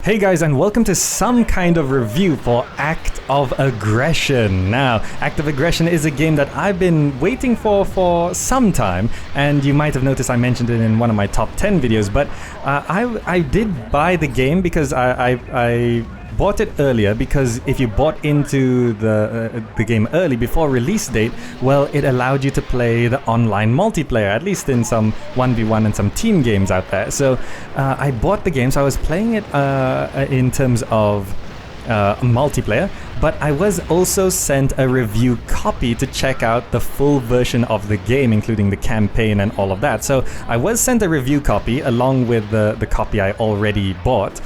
Hey guys, and welcome to some kind of review for Act of Aggression. Now, Act of Aggression is a game that I've been waiting for some time, and you might have noticed I mentioned it in one of my top 10 videos, but I did buy the game because I bought it earlier, because if you bought into the game early before release date, well, it allowed you to play the online multiplayer, at least in some 1v1 and some team games out there. So I bought the game, so I was playing it in terms of multiplayer, but I was also sent a review copy to check out the full version of the game, including the campaign and all of that. So I was sent a review copy along with the copy I already bought.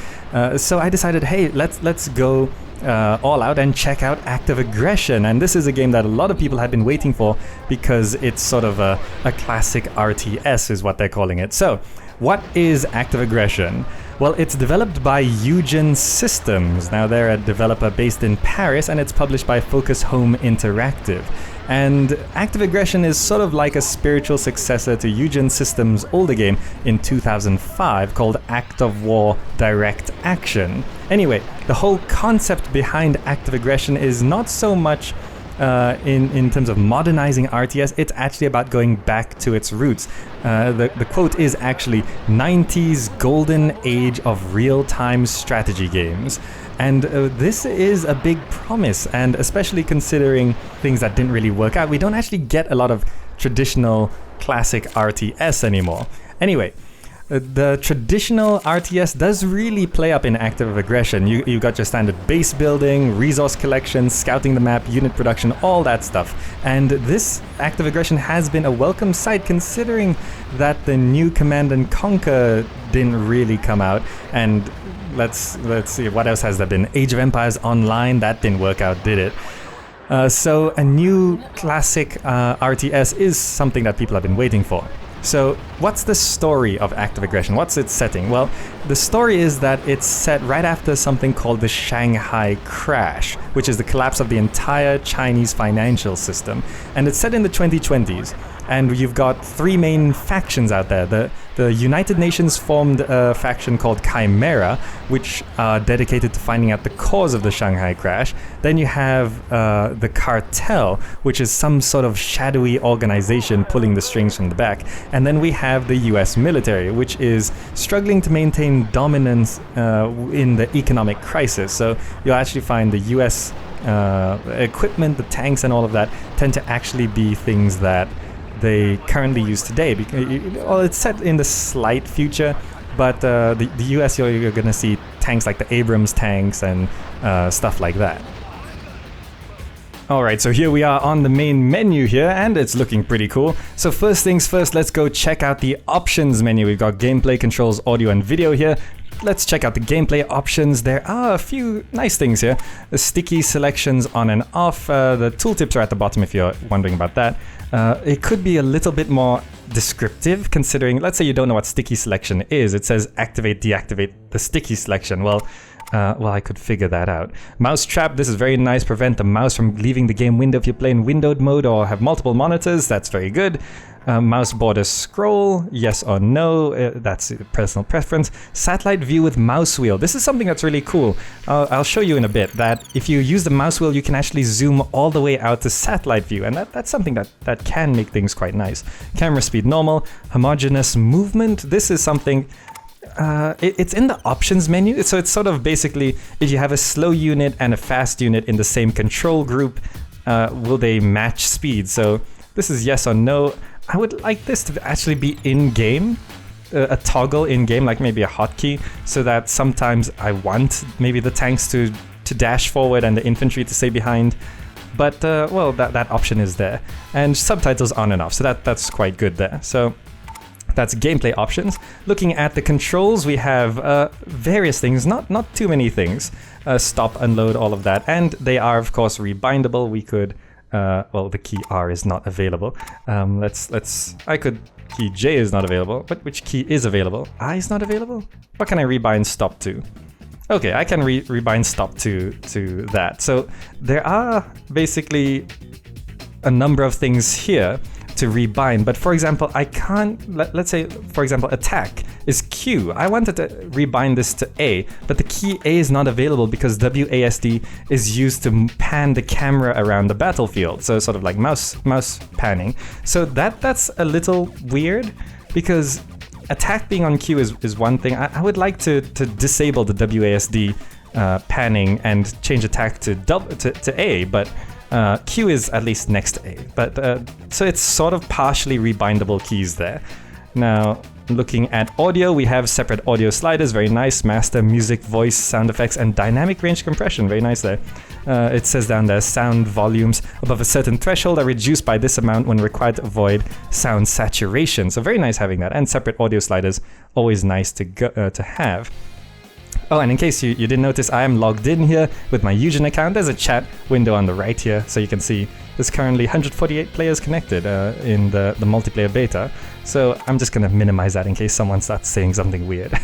So I decided, hey, let's go all out and check out Act of Aggression. And this is a game that a lot of people have been waiting for because it's sort of a classic RTS is what they're calling it. So what is Act of Aggression? Well, it's developed by Eugen Systems. Now, they're a developer based in Paris, and it's published by Focus Home Interactive. And Act of Aggression is sort of like a spiritual successor to Eugen Systems' older game in 2005 called Act of War Direct Action. Anyway, the whole concept behind Act of Aggression is not so much in terms of modernizing RTS, it's actually about going back to its roots. The quote is actually 90s golden age of real-time strategy games. And this is a big promise, and especially considering things that didn't really work out, we don't actually get a lot of traditional classic RTS anymore. Anyway, the traditional RTS does really play up in Act of Aggression. You got your standard base building, resource collection, scouting the map, unit production, all that stuff. And this Act of Aggression has been a welcome sight, considering that the new Command and Conquer didn't really come out. And let's see, what else has there been? Age of Empires Online, that didn't work out, did it? So a new classic RTS is something that people have been waiting for. So what's the story of Act of Aggression? What's its setting? Well, the story is that it's set right after something called the Shanghai Crash, which is the collapse of the entire Chinese financial system. And it's set in the 2020s. And you've got three main factions out there. The United Nations formed a faction called Chimera, which are dedicated to finding out the cause of the Shanghai crash. Then you have the Cartel, which is some sort of shadowy organization pulling the strings from the back. And then we have the US military, which is struggling to maintain dominance in the economic crisis. So you'll actually find the US equipment, the tanks and all of that tend to actually be things that they currently use today. Well, it's set in the slight future, but the US, you're going to see tanks like the Abrams tanks and stuff like that. Alright, so here we are on the main menu here, and it's looking pretty cool. So first things first, let's go check out the options menu. We've got gameplay, controls, audio and video here. Let's check out the gameplay options. There are a few nice things here. The sticky selections on and off. The tooltips are at the bottom if you're wondering about that. It could be a little bit more descriptive, considering, let's say you don't know what sticky selection is. It says activate, deactivate the sticky selection. Well, I could figure that out. Mouse trap, this is very nice. Prevent the mouse from leaving the game window if you play in windowed mode or have multiple monitors. That's very good. Mouse border scroll, yes or no, that's personal preference. Satellite view with mouse wheel. This is something that's really cool. I'll show you in a bit that if you use the mouse wheel, you can actually zoom all the way out to satellite view, and that's something that can make things quite nice. Camera speed normal. Homogeneous movement. This is something... it's in the options menu, so it's sort of basically if you have a slow unit and a fast unit in the same control group, will they match speed? So this is yes or no. I would like this to actually be in-game, a toggle in-game, like maybe a hotkey, so that sometimes I want maybe the tanks to dash forward and the infantry to stay behind. But, well, that option is there. And subtitles on and off, so that's quite good there. So that's gameplay options. Looking at the controls, we have various things, not too many things. Stop, unload, all of that. And they are, of course, rebindable. We could... well, the key R is not available. Key J is not available. But which key is available? I is not available? What can I rebind stop to? Okay, I can rebind stop to that. So there are basically a number of things here. to rebind. But for example, I can't, let's say, for example, attack is Q. I wanted to rebind this to A, but the key A is not available because WASD is used to pan the camera around the battlefield. So sort of like mouse panning. So that's a little weird because attack being on Q is one thing. I would like to disable the WASD panning and change attack to A, but Q is at least next to A. But so it's sort of partially rebindable keys there. Now, looking at audio, we have separate audio sliders, very nice. Master, music, voice, sound effects, and dynamic range compression, very nice there. It says down there, sound volumes above a certain threshold are reduced by this amount when required to avoid sound saturation. So very nice having that. And separate audio sliders, always nice to have. Oh, and in case you didn't notice, I am logged in here with my Eugen account. There's a chat window on the right here, so you can see there's currently 148 players connected in the multiplayer beta. So I'm just going to minimize that in case someone starts saying something weird.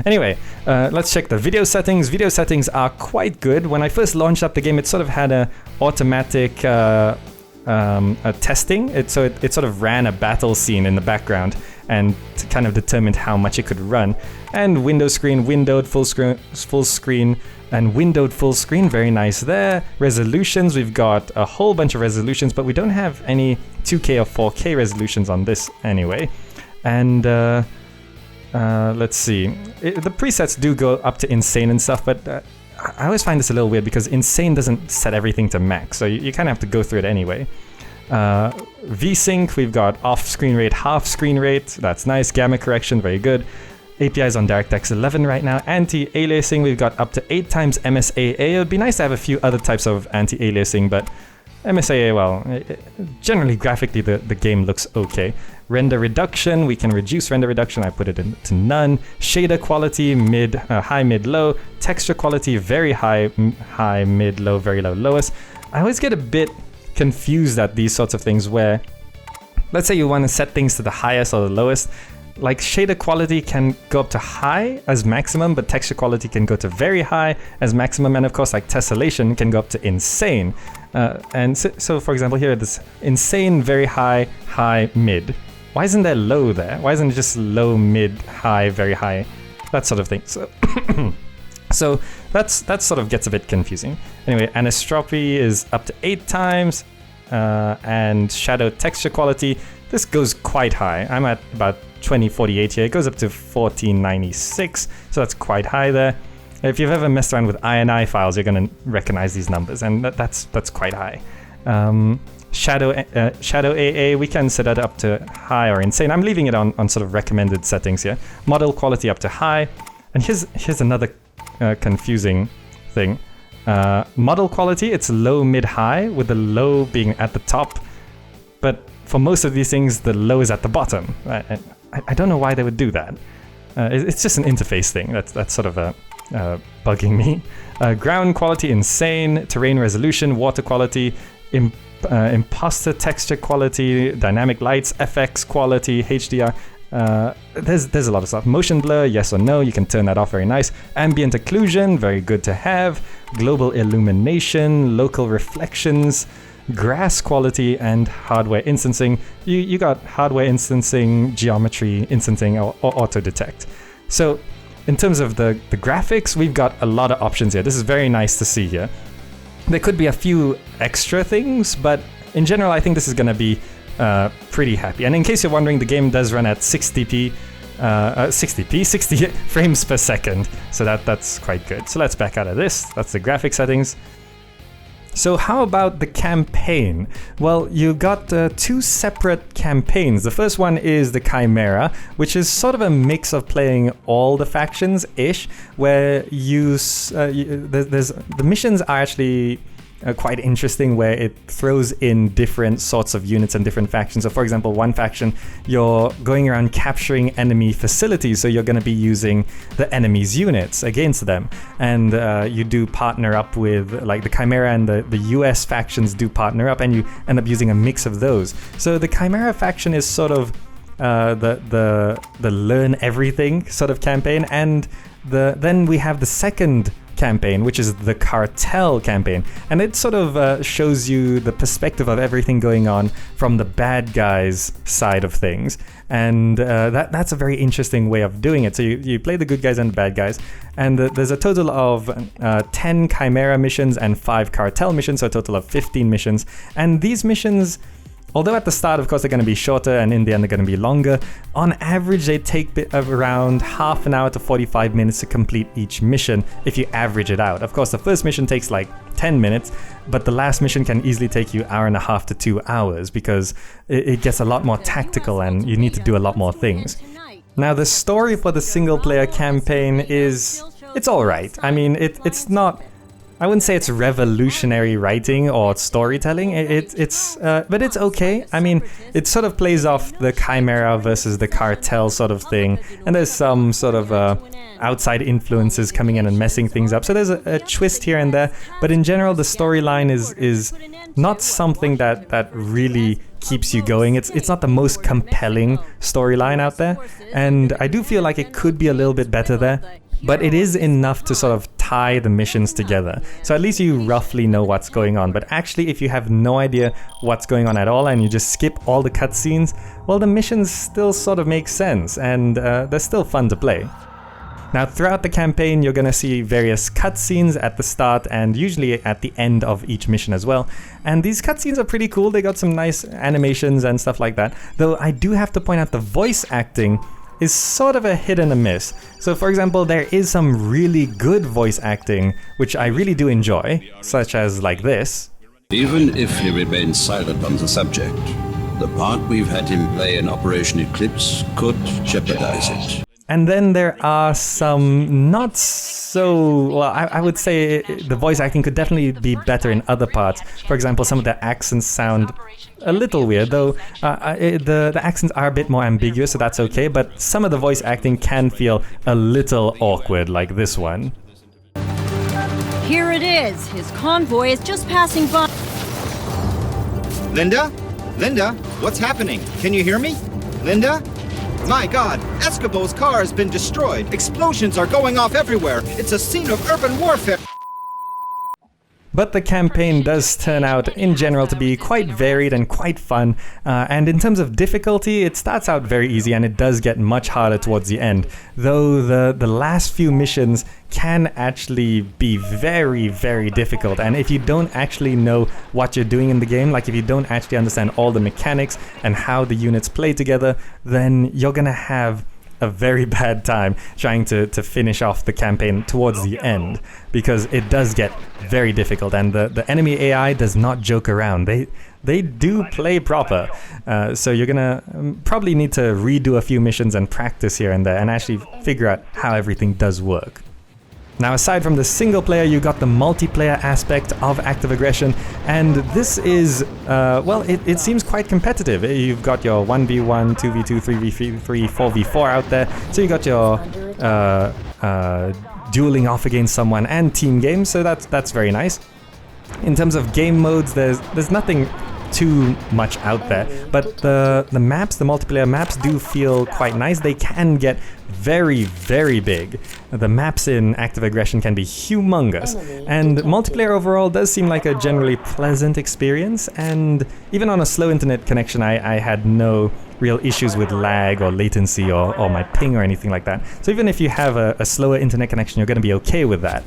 Anyway, let's check the video settings. Video settings are quite good. When I first launched up the game, it sort of had a automatic testing. It sort of ran a battle scene in the background and kind of determined how much it could run. And window screen, windowed, full screen, and windowed full screen, very nice there. Resolutions, we've got a whole bunch of resolutions, but we don't have any 2K or 4K resolutions on this anyway. And let's see, the presets do go up to insane and stuff, but I always find this a little weird because insane doesn't set everything to max, so you kind of have to go through it anyway. VSync, we've got off screen rate, half screen rate, that's nice. Gamma correction, very good. APIs on DirectX 11 right now. Anti-aliasing, we've got up to 8 times MSAA. It would be nice to have a few other types of anti-aliasing, but MSAA, well, generally graphically the game looks okay. Render reduction, we can reduce render reduction. I put it into none. Shader quality, high, mid, low. Texture quality, very high, mid, low, very low, lowest. I always get a bit confused at these sorts of things where, let's say you want to set things to the highest or the lowest. Like shader quality can go up to high as maximum, but texture quality can go to very high as maximum, and of course like tessellation can go up to insane. And so for example here, this insane, very high, high, mid. Why isn't there low there? Why isn't it just low, mid, high, very high? That sort of thing. So, so that sort of gets a bit confusing. Anyway, anisotropy is up to 8 times, and shadow texture quality, this goes quite high. I'm at about 2048 here. It goes up to 1496, so that's quite high there. If you've ever messed around with INI files, you're going to recognize these numbers, and that's quite high. Shadow AA, we can set that up to high or insane. I'm leaving it on sort of recommended settings here. Model quality up to high, and here's another confusing thing. Model quality, it's low, mid, high, with the low being at the top, but for most of these things, the low is at the bottom. I don't know why they would do that. It's just an interface thing. That's sort of bugging me. Ground quality, insane. Terrain resolution, water quality, imposter texture quality, dynamic lights, FX quality, HDR. There's a lot of stuff. Motion blur, yes or no, you can turn that off, very nice. Ambient occlusion, very good to have. Global illumination, local reflections, grass quality, and hardware instancing. You got hardware instancing, geometry instancing, or auto detect. So in terms of the graphics, we've got a lot of options here. This is very nice to see here. There could be a few extra things, but in general, I think this is going to be pretty happy. And in case you're wondering, the game does run at 60p, 60 frames per second, so that's quite good. So let's back out of this. That's the graphic settings. So how about the campaign? Well, you got 2 separate campaigns. The first one is the Chimera, which is sort of a mix of playing all the factions-ish, where the missions are actually quite interesting, where it throws in different sorts of units and different factions. So for example, one faction, you're going around capturing enemy facilities, so you're going to be using the enemy's units against them. And you do partner up with, like the Chimera and the US factions do partner up, and you end up using a mix of those. So the Chimera faction is sort of the learn everything sort of campaign, and then we have the second campaign, which is the Cartel campaign, and it sort of shows you the perspective of everything going on from the bad guys' side of things, and that's a very interesting way of doing it. So you play the good guys and the bad guys, and there's a total of 10 Chimera missions and 5 Cartel missions, so a total of 15 missions, and these missions, although at the start, of course, they're going to be shorter and in the end they're going to be longer, on average they take around half an hour to 45 minutes to complete each mission if you average it out. Of course, the first mission takes like 10 minutes, but the last mission can easily take you 1.5 to 2 hours because it gets a lot more tactical and you need to do a lot more things. Now, the story for the single-player campaign it's alright. I mean, it's not... I wouldn't say it's revolutionary writing or storytelling, but it's okay. I mean, it sort of plays off the Chimera versus the Cartel sort of thing, and there's some sort of outside influences coming in and messing things up. So there's a twist here and there, but in general, the storyline is not something that really keeps you going. It's not the most compelling storyline out there, and I do feel like it could be a little bit better there. But it is enough to sort of tie the missions together. So at least you roughly know what's going on. But actually, if you have no idea what's going on at all and you just skip all the cutscenes, well, the missions still sort of make sense and they're still fun to play. Now, throughout the campaign, you're going to see various cutscenes at the start and usually at the end of each mission as well. And these cutscenes are pretty cool. They got some nice animations and stuff like that. Though I do have to point out the voice acting is sort of a hit and a miss. So for example, there is some really good voice acting, which I really do enjoy, such as like this. Even if he remains silent on the subject, the part we've had him play in Operation Eclipse could jeopardize it. And then there are some not so... Well, I would say the voice acting could definitely be better in other parts. For example, some of the accents sound a little weird, though the accents are a bit more ambiguous, so that's okay. But some of the voice acting can feel a little awkward, like this one. Here it is. His convoy is just passing by. Linda? Linda? What's happening? Can you hear me? Linda? My God, Escobar's car has been destroyed. Explosions are going off everywhere. It's a scene of urban warfare. But the campaign does turn out, in general, to be quite varied and quite fun. And in terms of difficulty, it starts out very easy and it does get much harder towards the end. Though the last few missions can actually be very, very difficult. And if you don't actually know what you're doing in the game, like if you don't actually understand all the mechanics and how the units play together, then you're gonna have a very bad time trying to finish off the campaign towards the end, because it does get very difficult and the enemy AI does not joke around. They do play proper, so you're gonna probably need to redo a few missions and practice here and there and actually figure out how everything does work. Now, aside from the single player, you got the multiplayer aspect of Active Aggression, and this is, well, it seems quite competitive. You've got your 1v1, 2v2, 3v3, 4v4 out there, so you got your dueling off against someone and team games, so that's very nice. In terms of game modes, there's nothing too much out there, but the maps, the multiplayer maps, do feel quite nice. They can get very, very big. The maps in Active Aggression can be humongous, and multiplayer overall does seem like a generally pleasant experience, and even on a slow internet connection I had no real issues with lag or latency or my ping or anything like that. So even if you have a slower internet connection, you're going to be okay with that.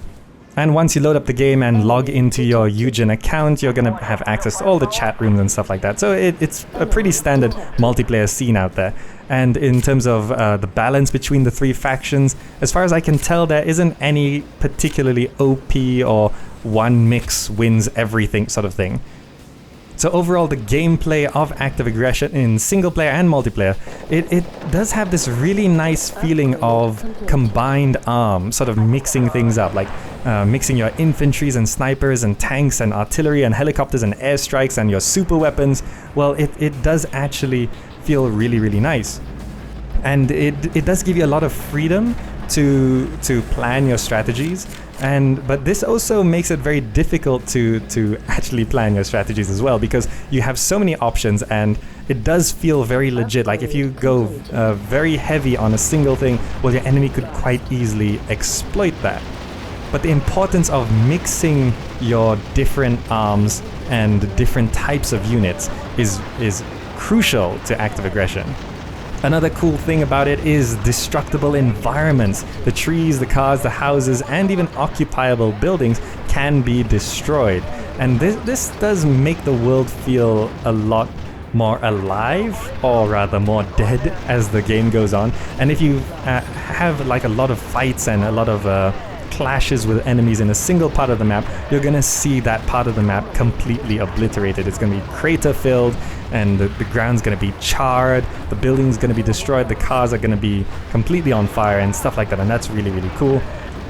And once you load up the game and log into your Eugen account, you're going to have access to all the chat rooms and stuff like that. So it's a pretty standard multiplayer scene out there. And in terms of the balance between the three factions, as far as I can tell, there isn't any particularly OP or one mix wins everything sort of thing. So overall, the gameplay of Active Aggression in single player and multiplayer, it does have this really nice feeling of combined arms, sort of mixing things up, like mixing your infantries and snipers and tanks and artillery and helicopters and airstrikes and your super weapons. Well, it does actually feel really, really nice. And it does give you a lot of freedom to plan your strategies. But this also makes it very difficult to actually plan your strategies as well, because you have so many options and it does feel very legit. Like if you go very heavy on a single thing, well, your enemy could quite easily exploit that. but the importance of mixing your different arms and different types of units is crucial to active aggression. Another cool thing about it is destructible environments. The trees, the cars, the houses, and even occupiable buildings can be destroyed. And this does make the world feel a lot more alive, or rather more dead, as the game goes on. And if you have like a lot of fights and a lot of clashes with enemies in a single part of the map, you're gonna see that part of the map completely obliterated. It's gonna be crater filled, and the ground's gonna be charred, the building's gonna be destroyed, the cars are gonna be completely on fire and stuff like that, and that's really, really cool.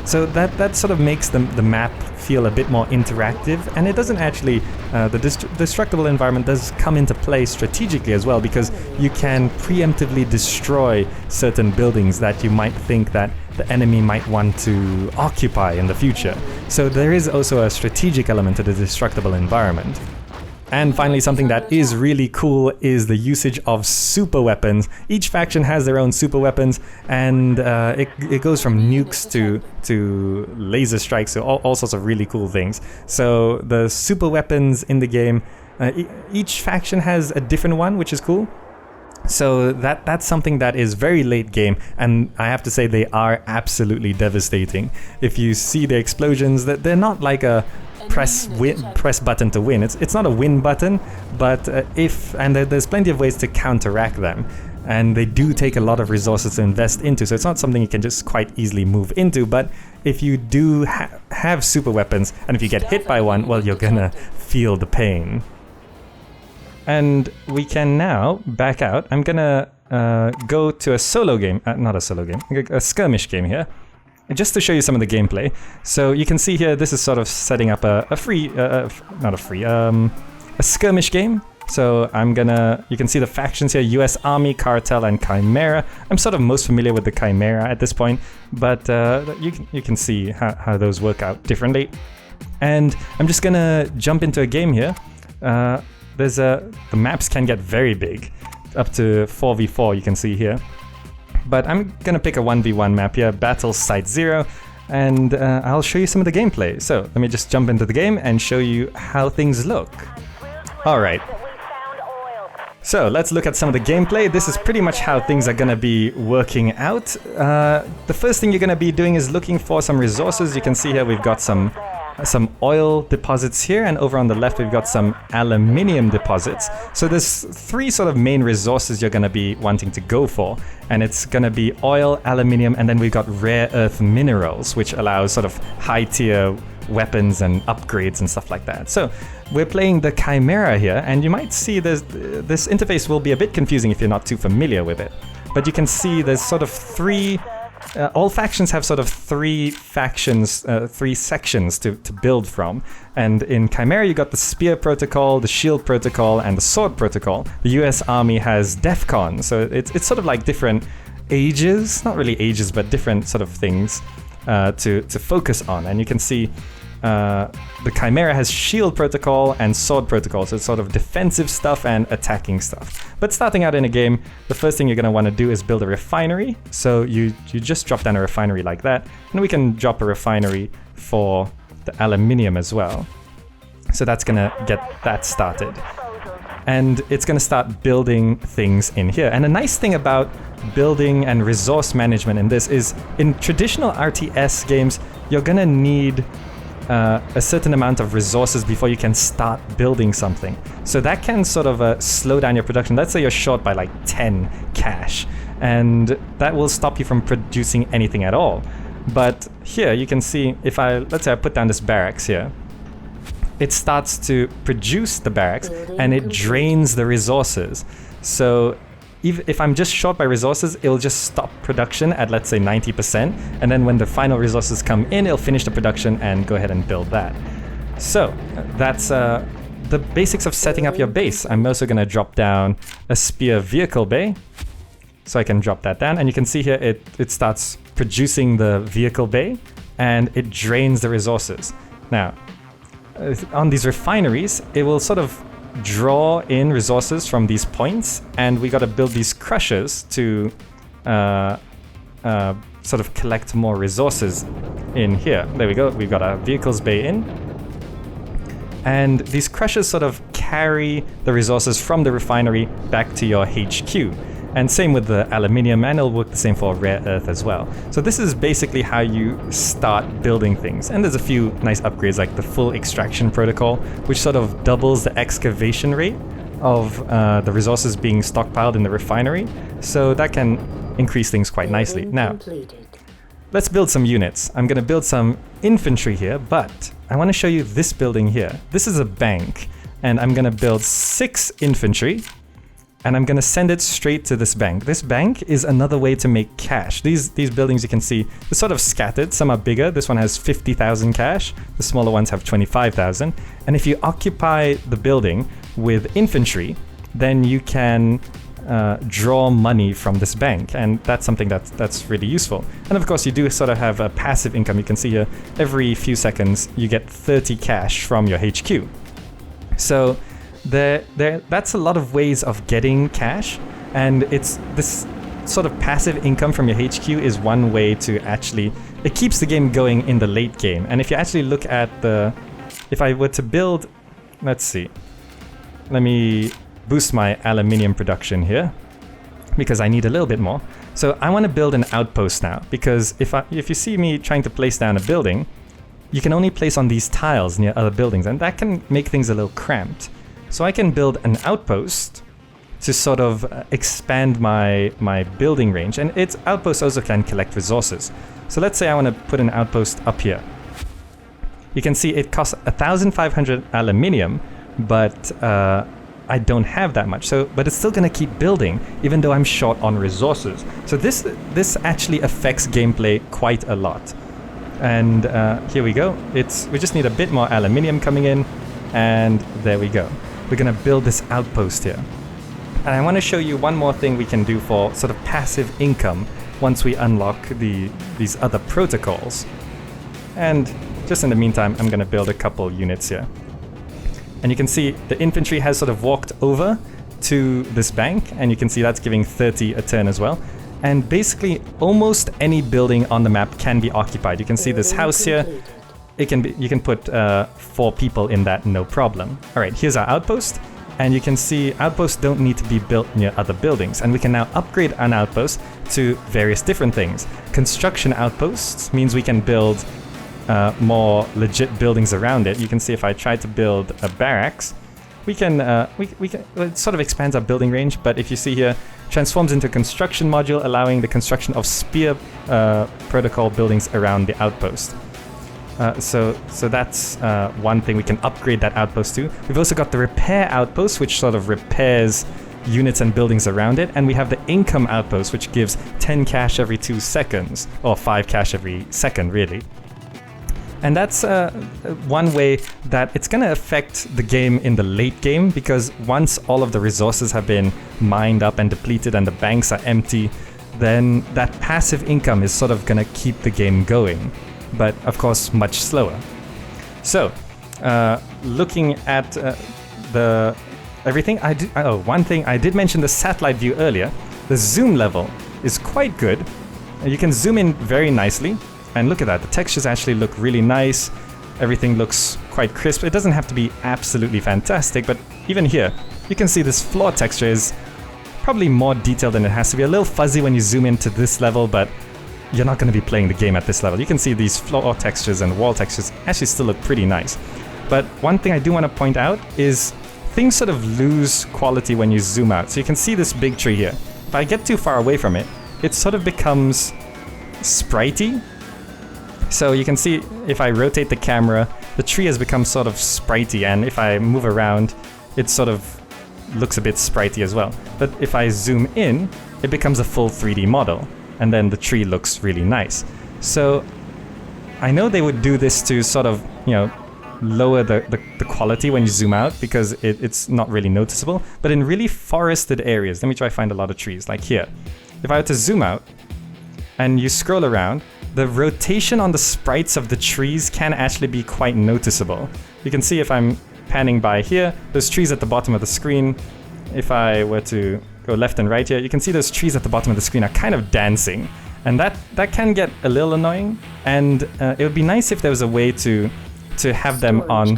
So that sort of makes the map feel a bit more interactive, and it doesn't actually, the destructible environment does come into play strategically as well, because you can preemptively destroy certain buildings that you might think that the enemy might want to occupy in the future. So there is also a strategic element to the destructible environment. And finally, something that is really cool is the usage of super weapons. Each faction has their own super weapons, and it goes from nukes to laser strikes, so all sorts of really cool things. So the super weapons in the game, each faction has a different one, which is cool. So that's something that is very late game, and I have to say they are absolutely devastating. If you see the explosions, that they're not like a press button to win. It's not a win button, but there's plenty of ways to counteract them, and they do take a lot of resources to invest into, so it's not something you can just quite easily move into. But if you do have super weapons, and if you get hit by one, well, you're gonna feel the pain. And we can now back out. I'm gonna go to a solo game, not a solo game, a skirmish game here, just to show you some of the gameplay. So you can see here, this is sort of setting up a skirmish game. So you can see the factions here: US Army, Cartel, and Chimera. I'm sort of most familiar with the Chimera at this point, but you can see how those work out differently. And I'm just gonna jump into a game here. The maps can get very big, up to 4v4, you can see here. But I'm gonna pick a 1v1 map here, Battle Site 0, and I'll show you some of the gameplay. So let me just jump into the game and show you how things look. Alright. So let's look at some of the gameplay. This is pretty much how things are gonna be working out. The first thing you're gonna be doing is looking for some resources. You can see here we've got some oil deposits here, and over on the left we've got some aluminium deposits. So there's three sort of main resources you're going to be wanting to go for, and it's going to be oil, aluminium, and then we've got rare earth minerals, which allows sort of high tier weapons and upgrades and stuff like that. So we're playing the Chimera here, and you might see this interface will be a bit confusing if you're not too familiar with it, but you can see there's sort of all factions have sort of three sections to build from. And in Chimera you got the Spear Protocol, the Shield Protocol, and the Sword Protocol. The US Army has DEFCON, so it's sort of like different ages, not really ages, but different sort of things to focus on. And you can see the Chimera has Shield Protocol and Sword Protocol, so it's sort of defensive stuff and attacking stuff. But starting out in a game, the first thing you're going to want to do is build a refinery. So you just drop down a refinery like that, and we can drop a refinery for the aluminium as well. So that's going to get that started. And it's going to start building things in here. And a nice thing about building and resource management in this is, in traditional RTS games, you're going to need a certain amount of resources before you can start building something. So that can sort of slow down your production. Let's say you're short by like 10 cash, and that will stop you from producing anything at all. But here you can see, let's say I put down this barracks here, it starts to produce the barracks and it drains the resources. So if I'm just short by resources, it'll just stop production at, let's say, 90%, and then when the final resources come in, it'll finish the production and go ahead and build that. So that's the basics of setting up your base. I'm also going to drop down a Spear Vehicle Bay, so I can drop that down, and you can see here it starts producing the vehicle bay, and it drains the resources. Now, on these refineries, it will sort of draw in resources from these points, and we got to build these crushers to sort of collect more resources in here. There we go. We've got our vehicles bay in. And these crushers sort of carry the resources from the refinery back to your HQ. And same with the aluminium, and it'll work the same for rare earth as well. So this is basically how you start building things. And there's a few nice upgrades like the full extraction protocol, which sort of doubles the excavation rate of the resources being stockpiled in the refinery. So that can increase things quite nicely. Now, let's build some units. I'm going to build some infantry here, but I want to show you this building here. This is a bank, and I'm going to build 6 infantry. And I'm going to send it straight to this bank. This bank is another way to make cash. These buildings you can see, they're sort of scattered. Some are bigger. This one has 50,000 cash. The smaller ones have 25,000. And if you occupy the building with infantry, then you can draw money from this bank. And that's something that's really useful. And of course, you do sort of have a passive income. You can see here, every few seconds, you get 30 cash from your HQ. So that's a lot of ways of getting cash, and it's this sort of passive income from your HQ is one way to actually, it keeps the game going in the late game. And if you actually look at if I were to build, let's see, let me boost my aluminium production here because I need a little bit more. So I want to build an outpost now, because if you see me trying to place down a building, you can only place on these tiles near other buildings, and that can make things a little cramped. So I can build an outpost to sort of expand my building range, and its outpost also can collect resources. So let's say I want to put an outpost up here. You can see it costs 1,500 aluminium, but I don't have that much. But it's still going to keep building, even though I'm short on resources. So this actually affects gameplay quite a lot. And here we go. We just need a bit more aluminium coming in, and there we go. We're going to build this outpost here. And I want to show you one more thing we can do for sort of passive income once we unlock these other protocols. And just in the meantime, I'm going to build a couple units here. And you can see the infantry has sort of walked over to this bank, and you can see that's giving 30 a turn as well. And basically, almost any building on the map can be occupied. You can see this house here. You can put 4 people in that, no problem. All right, here's our outpost, and you can see outposts don't need to be built near other buildings, and we can now upgrade an outpost to various different things. Construction outposts means we can build more legit buildings around it. You can see if I try to build a barracks, we can it sort of expands our building range, but if you see here, transforms into a construction module, allowing the construction of spear protocol buildings around the outpost. So that's one thing we can upgrade that outpost to. We've also got the repair outpost, which sort of repairs units and buildings around it. And we have the income outpost, which gives 10 cash every 2 seconds, or 5 cash every second, really. And that's one way that it's going to affect the game in the late game, because once all of the resources have been mined up and depleted and the banks are empty, then that passive income is sort of going to keep the game going. But of course much slower. So looking at everything, one thing I did mention, the satellite view earlier. The zoom level is quite good. You can zoom in very nicely, and look at that, the textures actually look really nice. Everything looks quite crisp. It doesn't have to be absolutely fantastic, but even here you can see this floor texture is probably more detailed than it has to be. A little fuzzy when you zoom into this level, but you're not going to be playing the game at this level. You can see these floor textures and wall textures actually still look pretty nice. But one thing I do want to point out is things sort of lose quality when you zoom out. So you can see this big tree here. If I get too far away from it, it sort of becomes spritey. So you can see if I rotate the camera, the tree has become sort of spritey, and if I move around, it sort of looks a bit spritey as well. But if I zoom in, it becomes a full 3D model. And then the tree looks really nice. So I know they would do this to sort of, lower the quality when you zoom out, because it's not really noticeable. But in really forested areas, let me try to find a lot of trees, like here. If I were to zoom out and you scroll around, the rotation on the sprites of the trees can actually be quite noticeable. You can see if I'm panning by here, those trees at the bottom of the screen. If I were to go left and right here, you can see those trees at the bottom of the screen are kind of dancing, And that can get a little annoying, and it would be nice if there was a way to have them on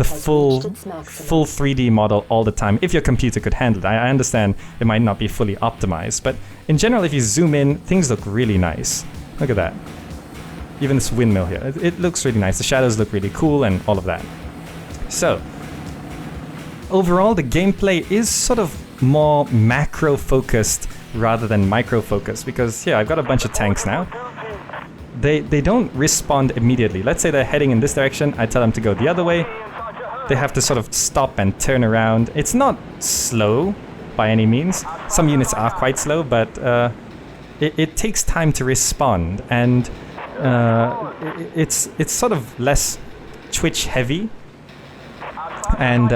the full 3D model all the time, if your computer could handle it. I understand it might not be fully optimized, but in general, if you zoom in, things look really nice. Look at that. Even this windmill here, it looks really nice. The shadows look really cool and all of that. So, overall, the gameplay is sort of more macro-focused rather than micro-focused, because, yeah, I've got a bunch of tanks now. They don't respond immediately. Let's say they're heading in this direction, I tell them to go the other way. They have to sort of stop and turn around. It's not slow by any means. Some units are quite slow, but it takes time to respond, and it's sort of less twitch heavy and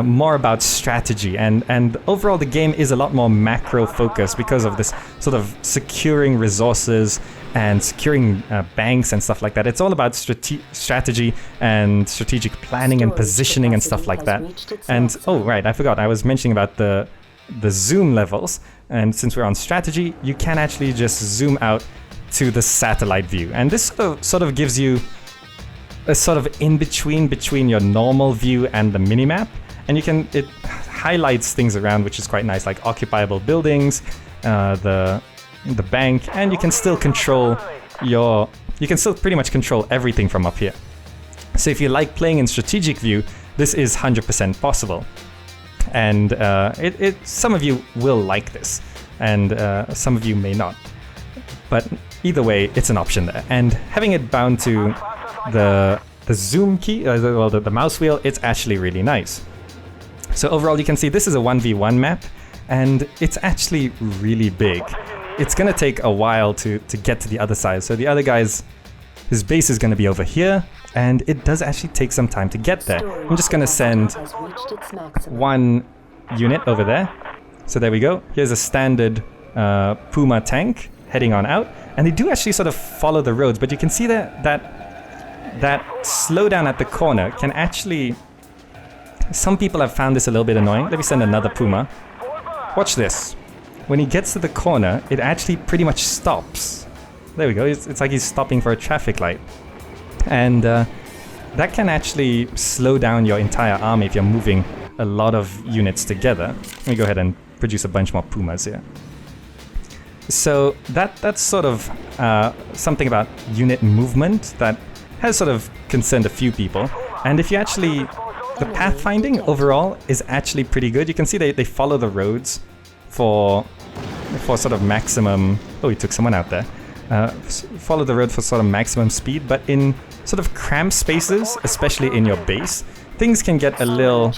more about strategy, and overall the game is a lot more macro focused because of this sort of securing resources and securing banks and stuff like that. It's all about strategy and strategic planning and positioning and stuff like that. And oh right, I forgot, I was mentioning about the zoom levels, and since we're on strategy, you can actually just zoom out to the satellite view, and this sort of gives you a sort of in-between between your normal view and the minimap, and it highlights things around, which is quite nice, like occupiable buildings, the bank, and you can still pretty much control everything from up here. So if you like playing in strategic view, this is 100% possible, and some of you will like this, and some of you may not, but either way, it's an option there. And having it bound to the zoom key, the mouse wheel, it's actually really nice. So overall, you can see this is a 1v1 map, and it's actually really big. It's gonna take a while to get to the other side. So the other guy's, his base is gonna be over here, and it does actually take some time to get there. I'm just gonna send one unit over there. So there we go. Here's a standard Puma tank heading on out, and they do actually sort of follow the roads, but you can see that slowdown at the corner can actually... Some people have found this a little bit annoying. Let me send another Puma. Watch this. When he gets to the corner, it actually pretty much stops. There we go. It's like he's stopping for a traffic light. And that can actually slow down your entire army if you're moving a lot of units together. Let me go ahead and produce a bunch more Pumas here. So that's sort of something about unit movement that has sort of concerned a few people. And if you actually... The pathfinding overall is actually pretty good. You can see they follow the roads for sort of maximum... Oh, he took someone out there. Follow the road for sort of maximum speed, but in sort of cramped spaces, especially in your base, things can get a little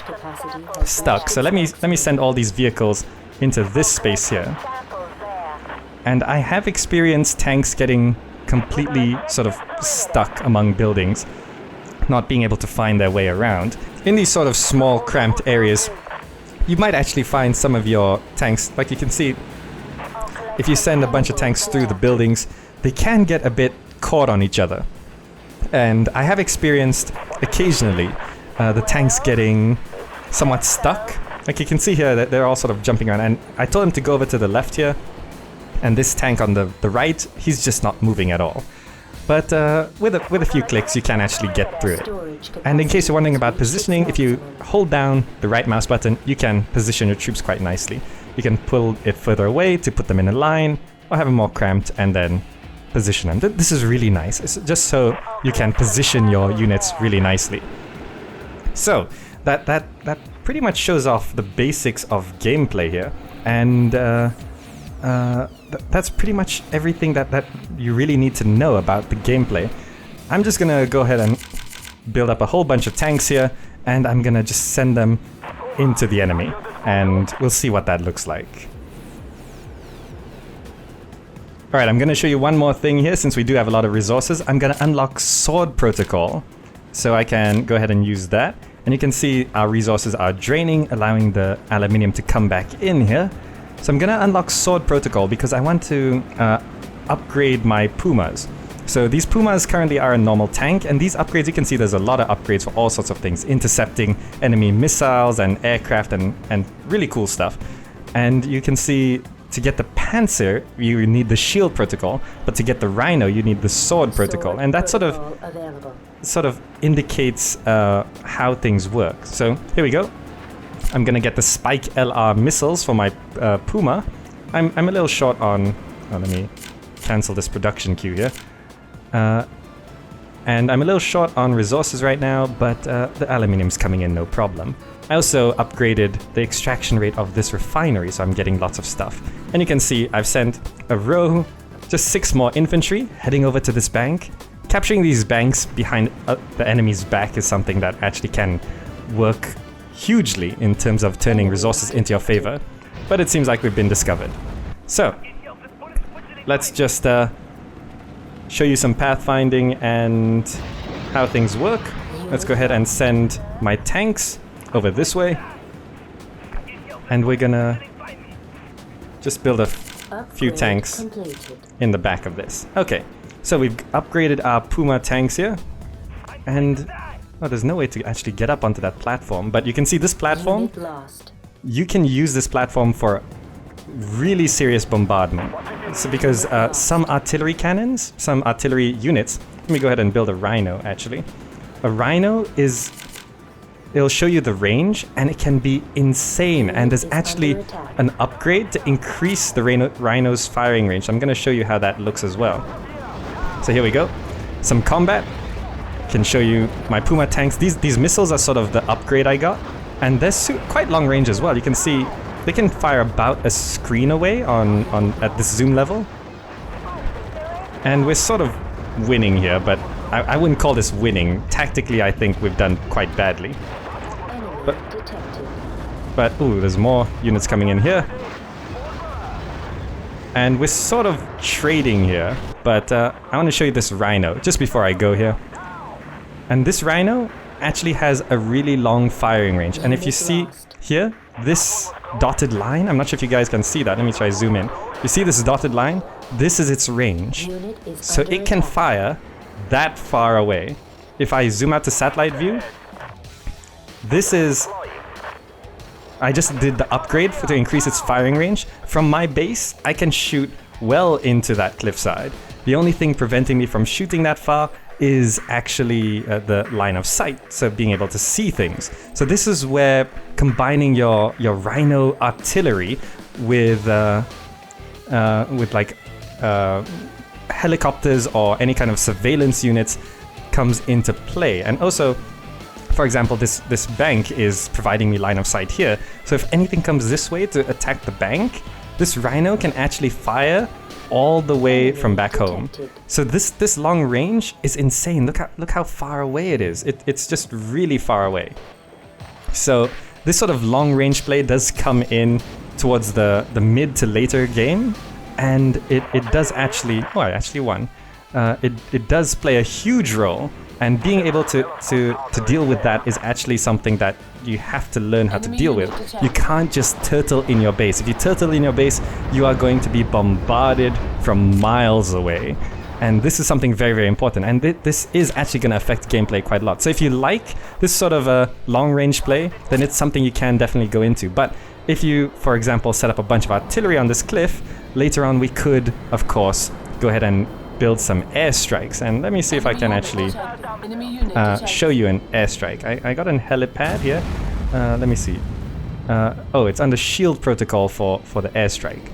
stuck. So let me send all these vehicles into this space here. And I have experienced tanks getting completely sort of stuck among buildings, not being able to find their way around. In these sort of small cramped areas, you might actually find some of your tanks, like you can see, if you send a bunch of tanks through the buildings, they can get a bit caught on each other. And I have experienced occasionally the tanks getting somewhat stuck. Like you can see here that they're all sort of jumping around, and I told them to go over to the left here, and this tank on the right, he's just not moving at all. But with a few clicks, you can actually get through it. And in case you're wondering about positioning, if you hold down the right mouse button, you can position your troops quite nicely. You can pull it further away to put them in a line, or have them more cramped and then position them. This is really nice. It's just so you can position your units really nicely. So that pretty much shows off the basics of gameplay here, and that's pretty much everything that you really need to know about the gameplay. I'm just gonna go ahead and build up a whole bunch of tanks here, and I'm gonna just send them into the enemy, and we'll see what that looks like. Alright, I'm gonna show you one more thing here. Since we do have a lot of resources, I'm gonna unlock Sword Protocol, so I can go ahead and use that, and you can see our resources are draining, allowing the aluminium to come back in here. So I'm gonna unlock Sword Protocol because I want to upgrade my Pumas. So these Pumas currently are a normal tank, and these upgrades, you can see there's a lot of upgrades for all sorts of things, intercepting enemy missiles and aircraft and really cool stuff. And you can see to get the Panzer, you need the shield protocol, but to get the Rhino, you need the sword protocol, and that sort of indicates how things work. So here we go. I'm gonna get the Spike LR missiles for my Puma. I'm a little short on. Oh, let me cancel this production queue here. And I'm a little short on resources right now, but the aluminium's coming in no problem. I also upgraded the extraction rate of this refinery, so I'm getting lots of stuff. And you can see I've sent a row, just 6 more infantry heading over to this bank. Capturing these banks behind the enemy's back is something that actually can work hugely in terms of turning resources into your favor, but it seems like we've been discovered. So, let's just show you some pathfinding and how things work. Let's go ahead and send my tanks over this way, and we're gonna just build a few tanks in the back of this. Okay, so we've upgraded our Puma tanks here, and oh, there's no way to actually get up onto that platform, but you can see this platform, you can use this platform for really serious bombardment. So because some artillery cannons, some artillery units, let me go ahead and build a Rhino actually. A Rhino is, it'll show you the range, and it can be insane, and there's actually an upgrade to increase the Rhino's firing range. I'm going to show you how that looks as well. So here we go. Some combat. Can show you my Puma tanks. These missiles are sort of the upgrade I got, and they're quite long range as well. You can see they can fire about a screen away at this zoom level. And we're sort of winning here, but I wouldn't call this winning. Tactically, I think we've done quite badly. But ooh, there's more units coming in here. And we're sort of trading here, but I want to show you this Rhino just before I go here. And this Rhino actually has a really long firing range. And if you see here, this dotted line, I'm not sure if you guys can see that. Let me try zoom in. You see this dotted line? This is its range. So it can fire that far away. If I zoom out to satellite view, this is... I just did the upgrade to increase its firing range. From my base, I can shoot well into that cliffside. The only thing preventing me from shooting that far is actually the line of sight, so being able to see things. So this is where combining your Rhino artillery with like helicopters or any kind of surveillance units comes into play. And also, for example, this bank is providing me line of sight here. So if anything comes this way to attack the bank, this Rhino can actually fire all the way from back home. So this long range is insane. Look how far away it is. It's just really far away. So this sort of long range play does come in towards the mid to later game, and it does actually, oh, I actually won. It does play a huge role, and being able to deal with that is actually something that you have to learn how to deal with. You can't just turtle in your base. If you turtle in your base, you are going to be bombarded from miles away. And this is something very, very important. And this is actually going to affect gameplay quite a lot. So if you like this sort of a long-range play, then it's something you can definitely go into. But if you, for example, set up a bunch of artillery on this cliff, later on we could, of course, go ahead and build some airstrikes. And let me see if I can actually show you an airstrike. I got an helipad here. Let me see. Oh, it's under shield protocol for the airstrike.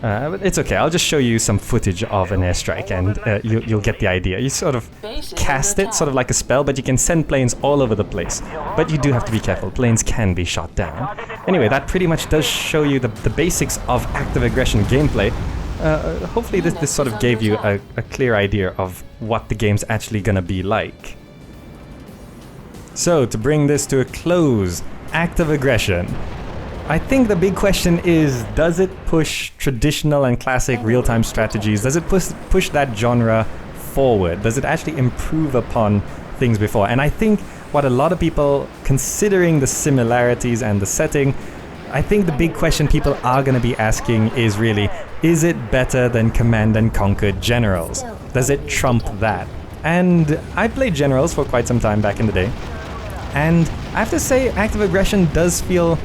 But it's okay, I'll just show you some footage of an airstrike, and you'll get the idea. You sort of cast it, sort of like a spell, but you can send planes all over the place. But you do have to be careful, planes can be shot down. Anyway, that pretty much does show you the basics of active aggression gameplay. Hopefully this sort of gave you a clear idea of what the game's actually gonna be like. So, to bring this to a close, active aggression. I think the big question is, does it push traditional and classic real-time strategies? Does it push that genre forward? Does it actually improve upon things before? And I think what a lot of people, considering the similarities and the setting, I think the big question people are going to be asking is really, is it better than Command and Conquer Generals? Does it trump that? And I played Generals for quite some time back in the day, and I have to say active aggression does feel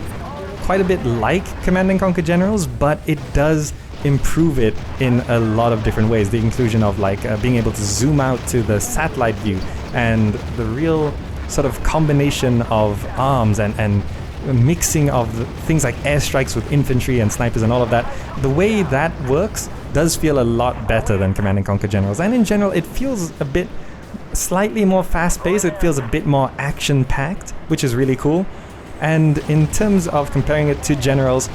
quite a bit like Command & Conquer Generals, but it does improve it in a lot of different ways. The inclusion of like being able to zoom out to the satellite view, and the real sort of combination of arms and mixing of things like airstrikes with infantry and snipers and all of that. The way that works does feel a lot better than Command & Conquer Generals, and in general it feels a bit slightly more fast-paced. It feels a bit more action-packed, which is really cool. And in terms of comparing it to Generals,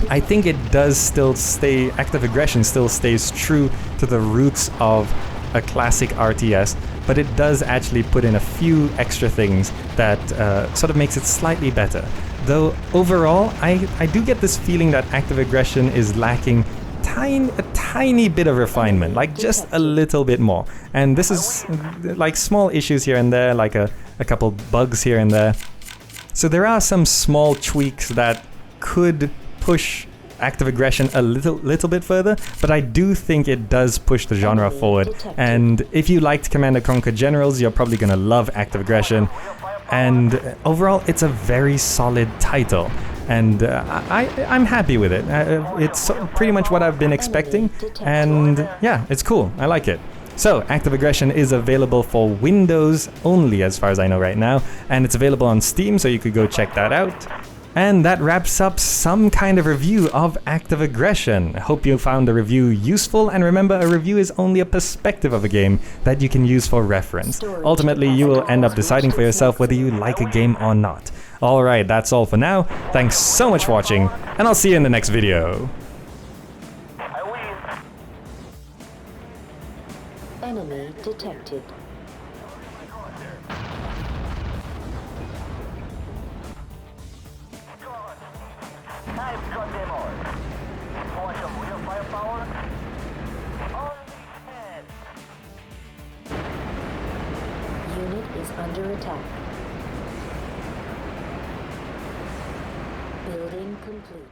I think it does still stay, active aggression still stays true to the roots of a classic RTS, but it does actually put in a few extra things that sort of makes it slightly better. Though overall, I do get this feeling that active aggression is lacking a tiny bit of refinement, like just a little bit more. And this is like small issues here and there, like a couple bugs here and there. So there are some small tweaks that could push active aggression a little bit further, but I do think it does push the genre forward. And if you liked Command & Conquer Generals, you're probably gonna love active aggression. And overall, it's a very solid title, and I'm happy with it. It's pretty much what I've been expecting, and yeah, it's cool. I like it. So, Active Aggression is available for Windows only, as far as I know right now, and it's available on Steam, so you could go check that out. And that wraps up some kind of review of Active Aggression. I hope you found the review useful, and remember, a review is only a perspective of a game that you can use for reference. Ultimately, you will end up deciding for yourself whether you like a game or not. Alright, that's all for now. Thanks so much for watching, and I'll see you in the next video. Enemy detected. I've got them all. Want some real firepower? On these heads. Unit is under attack. Building complete.